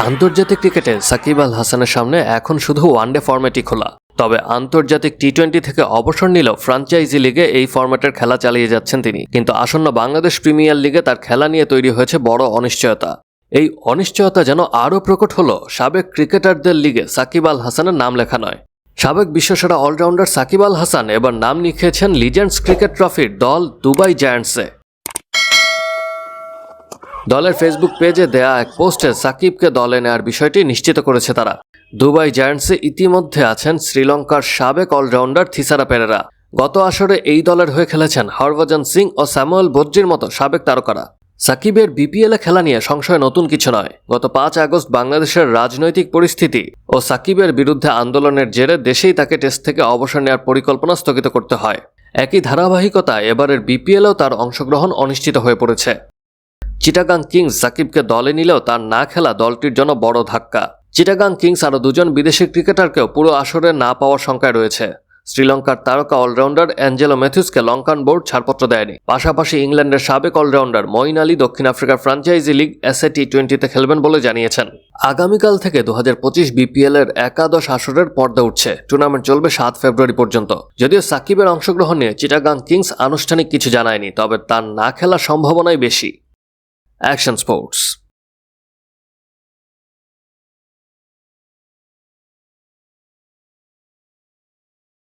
আন্তর্জাতিক ক্রিকেটে সাকিব আল হাসানের সামনে এখন শুধু ওয়ানডে ফরম্যাটই খোলা। তবে আন্তর্জাতিক টি-20 থেকে অবসর নিলেও ফ্র্যাঞ্চাইজি লিগে এই ফরম্যাটের খেলা চালিয়ে যাচ্ছেন তিনি। কিন্তু আসন্ন বাংলাদেশ প্রিমিয়ার লিগে তার খেলা নিয়ে তৈরি হয়েছে বড় অনিশ্চয়তা। এই অনিশ্চয়তা যেন আরও প্রকট হলো সাবেক ক্রিকেটারদের লিগে সাকিব আল হাসানের নাম লেখা নয়। সাবেক বিশ্বসেরা অলরাউন্ডার সাকিব আল হাসান এবার নাম লিখিয়েছেন লিজেন্ডস ক্রিকেট ট্রফির দল দুবাই জায়ান্টসে। দলের ফেসবুক পেজে দেয়া এক পোস্টে সাকিবকে দলে নেওয়ার বিষয়টি নিশ্চিত করেছে তারা। দুবাই জায়ান্টসে ইতিমধ্যে আছেন শ্রীলঙ্কার সাবেক অলরাউন্ডার থিসারা পেরেরা। গত আসরে এই দলের হয়ে খেলেছেন হরভজন সিং ও স্যামুয়েল বোজ্জির মতো সাবেক তারকারা। সাকিবের বিপিএলে খেলা নিয়ে সংশয় নতুন কিছু নয়। গত 5 আগস্ট বাংলাদেশের রাজনৈতিক পরিস্থিতি ও সাকিবের বিরুদ্ধে আন্দোলনের জেরে দেশেই তাকে টেস্ট থেকে অবসর নেওয়ার পরিকল্পনা স্থগিত করতে হয়। একই ধারাবাহিকতায় এবারের বিপিএলেও তার অংশগ্রহণ অনিশ্চিত হয়ে পড়েছে। চিটাগাং কিংস সাকিবকে দলে নিলেও তার না খেলা দলটির জন্য বড় ধাক্কা। চিটাগাং কিংস আরও 2 জন বিদেশি ক্রিকেটারকেও পুরো আসরে না পাওয়ার শঙ্কায় রয়েছে। শ্রীলঙ্কার তারকা অলরাউন্ডার অ্যাঞ্জেলো ম্যাথিউসকে লঙ্কান বোর্ড ছাড়পত্র দেয়নি। পাশাপাশি ইংল্যান্ডের সাবেক অলরাউন্ডার মঈন আলী দক্ষিণ আফ্রিকার ফ্র্যাঞ্চাইজি লিগ এসএ টি-20তে খেলবেন বলে জানিয়েছেন। আগামীকাল থেকে 2025 বিপিএল-এর একাদশ আসরের পর্দা উঠছে। টুর্নামেন্ট চলবে 7 ফেব্রুয়ারি পর্যন্ত। যদিও সাকিবের অংশগ্রহণ নিয়ে চিটাগাং কিংস আনুষ্ঠানিক কিছু জানায়নি, তবে তার না খেলার সম্ভাবনাই বেশি। Action sports.